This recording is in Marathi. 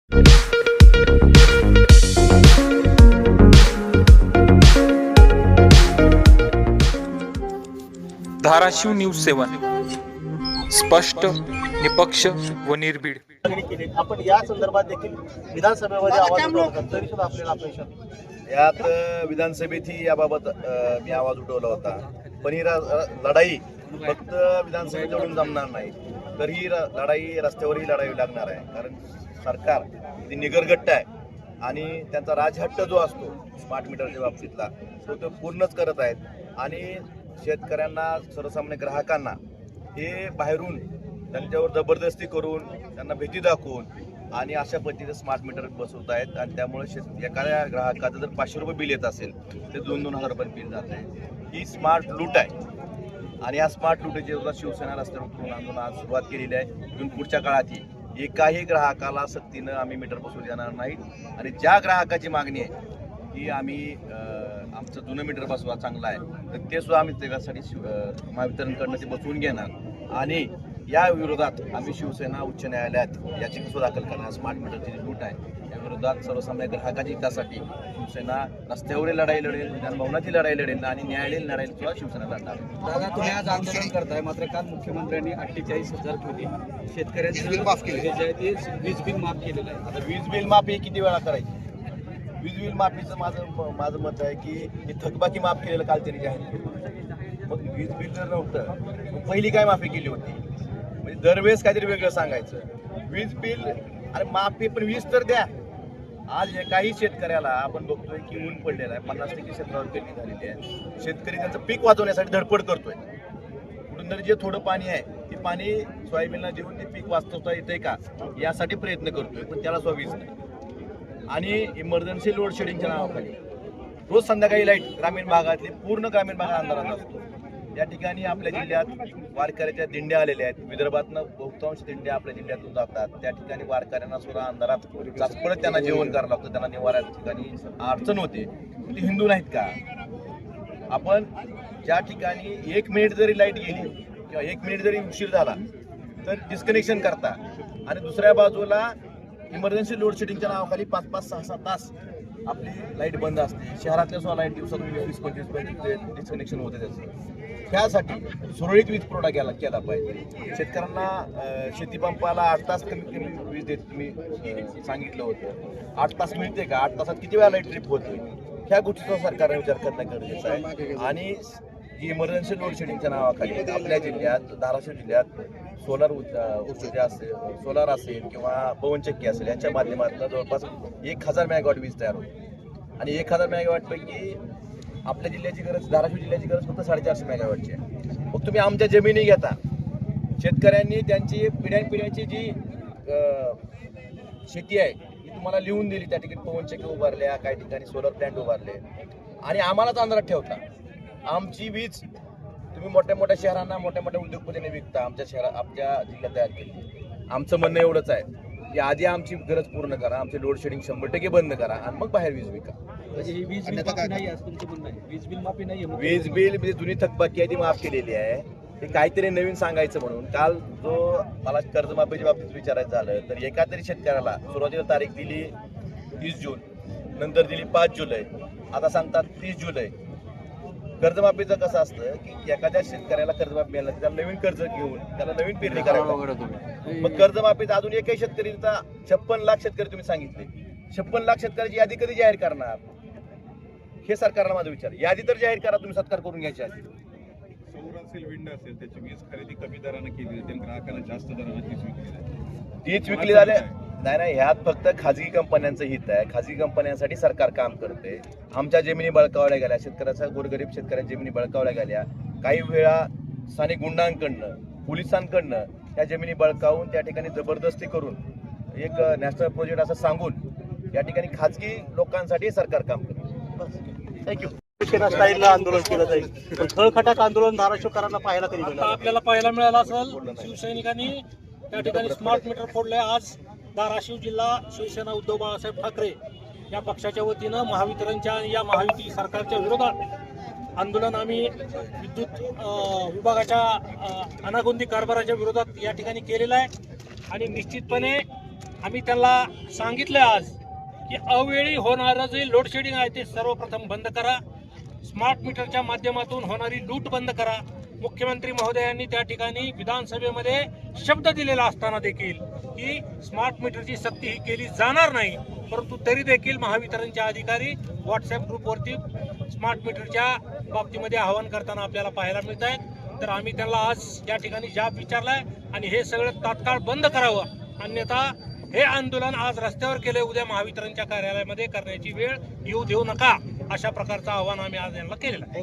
धाराशिव न्यूज 7 स्पष्ट, निपक्ष व निर्भीड. आपण या संदर्भात देखील विधानसभेमध्ये आवाज उठवला, तरी सुद्धा आपल्याला अपयश यात विधानसभेतही याबाबत मी आवाज उठवला होता. पण ही लढाई फक्त विधानसभेत लढून जमणार नाही, तर ही लढाई रस्त्यावरही लढावी लागणार आहे. कारण सरकार किती निगरगट्ट आहे आणि त्यांचा राजहट्ट जो असतो स्मार्ट मीटरच्या बाबतीतला तो पूर्णच करत आहेत. आणि शेतकऱ्यांना, सर्वसामान्य ग्राहकांना हे बाहेरून त्यांच्यावर जबरदस्ती करून, त्यांना भीती दाखवून आणि अशा पद्धतीने स्मार्ट मीटर बसवत आहेत. आणि त्यामुळे एखाद्या ग्राहकाचं जर 500 रुपये बिल येत असेल तर 2-2 हजार रुपये बिल जात आहे. ही स्मार्ट लूट आहे. आणि या स्मार्ट लूटची शिवसेना रस्त्यावर उतरून आंदोलन आज सुरुवात केलेली आहे. इथून पुढच्या काळातही एकाही ग्राहकाला सक्तीनं आम्ही मीटर बसवू देणार नाहीत. आणि ज्या ग्राहकाची मागणी आहे की आम्ही आमचं जुनं मीटर बसवा चांगलं आहे, तर ते सुद्धा आम्ही त्याच्यासाठी महावितरणकडनं ते बसवून घेणार. आणि या विरोधात आम्ही शिवसेना उच्च न्यायालयात याचिका दाखल करणार. स्मार्ट मीटरची जी लूट आहे या विरोधात सर्वसामान्य ग्राहकाच्या हितासाठी शिवसेना रस्त्यावरील लढाई लढेल, विधानभवनाची लढाई लढेल आणि न्यायालयीन लढाई सुद्धा शिवसेना लढणार. दादा, तुम्ही आज आंदोलन करताय, मात्र काल मुख्यमंत्र्यांनी 48,000 कोटी शेतकऱ्यांचं बिल माफ केले, जे आहे ते वीज बिल माफ केलेलं आहे. आता वीज बिल माफी किती वेळा करायची? वीज बिल माफीचं माझं मत आहे की ही थकबाकी माफ केलेलं काल त्यांनी जाहीर केलं. मग वीज बिल जर नव्हतं मग पहिली काय माफी केली होती? म्हणजे दरवेळेस काहीतरी वेगळं सांगायचं. वीज बिल अरे माफी पण वीज तर द्या. आज एकाही शेतकऱ्याला आपण बघतोय की ऊन पडलेलं आहे, 50% क्षेत्रावर पेरणी झालेली आहे. शेतकरी त्यांचं पीक वाचवण्यासाठी धडपड करतोय. कुठून तरी जे थोडं पाणी आहे ते पाणी सोयाबीनला देऊन ते पीक वाचवता येतंय का यासाठी प्रयत्न करतोय, पण त्याला सुद्धा वीज नाही. आणि इमर्जन्सी लोड शेडिंगच्या नावाखाली रोज संध्याकाळी लाईट ग्रामीण भागातले पूर्ण ग्रामीण भागात अंधारात असतो. या ठिकाणी आपल्या जिल्ह्यात वारकऱ्याच्या दिंड्या आलेल्या आहेत. विदर्भातनं बहुतांश दिंड्या आपल्या जिल्ह्यातून जातात. त्या ठिकाणी वारकऱ्यांना सुद्धा अंधारात परत त्यांना जेवण करावं लागतं, त्यांना निवाऱ्या ठिकाणी अडचण होते. ते हिंदू नाहीत का? आपण ज्या ठिकाणी 1 मिनिट जरी लाईट गेली किंवा 1 मिनिट जरी उशीर झाला तर डिस्कनेक्शन करता आणि दुसऱ्या बाजूला इमर्जन्सी लोड शेडिंगच्या नावाखाली 5-5, 6-6 तास आपली लाईट बंद असते. शहरातल्या सुद्धा लाईट दिवसातून 20-25 डिस्कनेक्शन होते. त्याचं त्यासाठी सुरळीत वीज पुरवठा केला पाहिजे. शेतकऱ्यांना शेतीपंपाला 8 तास कमीत कमी वीज देत तुम्ही सांगितलं होतं. 8 तास मिळते का? 8 तासात किती वेळा लाईट ट्रिप होते? ह्या गोष्टीचा सरकारने विचार करणं गरजेचं आहे. आणि इमर्जन्सी लोड शेडिंगच्या नावाखाली आपल्या जिल्ह्यात, धाराशिव जिल्ह्यात सोलार असेल किंवा पवनचक्की असेल यांच्या माध्यमातून जवळपास 1000 मेगावॉट वीज तयार होते. आणि 1000 मेगावॉटपैकी आपल्या जिल्ह्याची गरज, धाराशिव जिल्ह्याची गरज फक्त 450 मेगावॉटची आहे. मग तुम्ही आमच्या जमिनी घेता. शेतकऱ्यांनी त्यांची पिढ्यानपिढ्यांची जी शेती आहे ती तुम्हाला लिहून दिली. त्या ठिकाणी पवनचक्की उभारल्या, काही ठिकाणी सोलर प्लॅन्ट उभारले आणि आम्हालाच अंधारात ठेवता. आमची वीज तुम्ही मोठ्या मोठ्या शहरांना, मोठ्या मोठ्या उद्योगपतींनी विकता. आमच्या जिल्ह्यात तयार केली. आमचं म्हणणं एवढंच आहे की आधी आमची गरज पूर्ण करा, आमचे लोड शेडिंग 100% बंद करा आणि मग बाहेर वीज विका. वीज बिल माफी नाही असं तुमचं म्हणणं आहे? वीज बिल माफी नाही, वीज बिल म्हणजे जुनी थकबाकी आहे ती माफ केलेली आहे. ते काहीतरी नवीन सांगायचं म्हणून काल जो मला कर्जमाफीच्या बाबतीत विचारायचं झालं तर एका तरी शेतकऱ्याला सुरुवातीला तारीख दिली 30 जून, नंतर दिली 5 जुलै, आता सांगतात 30 जुलै. कर्जमाफीचं कसं असतं की एखाद्या शेतकऱ्याला कर्जमाफी मिळालं त्याला नवीन कर्ज घेऊन त्याला नवीन पेरणी करावी. मग कर्जमाफीत अजून एकही शेतकरीचा 56 लाख शेतकरी तुम्ही सांगितले. 56 लाख शेतकऱ्याची यादी कधी जाहीर करणार हे सरकारला माझा विचार. यादी तर जाहीर करा तुम्ही, सत्कार करून घ्यायची आधी. सौर असेल, विंड असेल, त्याची वीज खरेदी कमी दराने केली जाते, ग्राहकांना जास्त दराने तीच विकली झाले. नाही, ह्यात फक्त खाजगी कंपन्यांचं हित आहे. खाजगी कंपन्यांसाठी सरकार काम करते. आमच्या जमिनी बळकावल्या गेल्या, शेतकऱ्याचा गोरगरीब शेतकऱ्यांच्या जमिनी बळकावल्या गेल्या. काही वेळा स्थानिक गुंडांकडनं, पोलिसांकडनं त्या जमिनी बळकावून त्या ठिकाणी जबरदस्ती करून एक नॅशनल प्रोजेक्ट असं सांगून या ठिकाणी खाजगी लोकांसाठी सरकार काम करते. थँक्यू. शिवसेना स्टाईलला आंदोलन केलं जाईल, पण खळखटाक आंदोलन धाराशिवकरांना पाहायला तरी मिळालं. आपल्याला पाहायला मिळालं असेल, शिवसैनिकांनी त्या ठिकाणी स्मार्ट मीटर फोडले. आज धाराशिव जिल्हा शिवसेना उद्धव बाळासाहेब ठाकरे या पक्षाच्या वतीनं महावितरणच्या आणि या महायुती सरकारच्या विरोधात आंदोलन आम्ही विद्युत विभागाच्या अनागोंदी कारभाराच्या विरोधात या ठिकाणी केलेलं आहे. आणि निश्चितपणे आम्ही त्यांना सांगितलं आज की अवेळी होणारं जे लोडशेडिंग आहे ते सर्वप्रथम बंद करा. स्मार्ट मीटरच्या माध्यमातून होणारी लूट बंद करा. मुख्यमंत्री महोदयांनी त्या ठिकाणी विधानसभेमध्ये शब्द दिलेला असताना देखील की स्मार्ट मीटरची सक्ती ही केली जाणार नाही, परंतु तरी देखील महावितरणचे अधिकारी व्हॉट्सअप ग्रुपवरती स्मार्ट मीटरच्या बाबतीमध्ये आवाहन करताना आपल्याला पाहायला मिळत आहेत. तर आम्ही त्यांना आज या ठिकाणी जाब विचारलाय आणि हे सगळं तात्काळ बंद करावं, अन्यथा हे आंदोलन आज रस्त्यावर केले उद्या महावितरणच्या कार्यालयामध्ये करण्याची वेळ येऊ देऊ नका, अशा प्रकारचं आवाहन आम्ही आज यांना केलेलं आहे.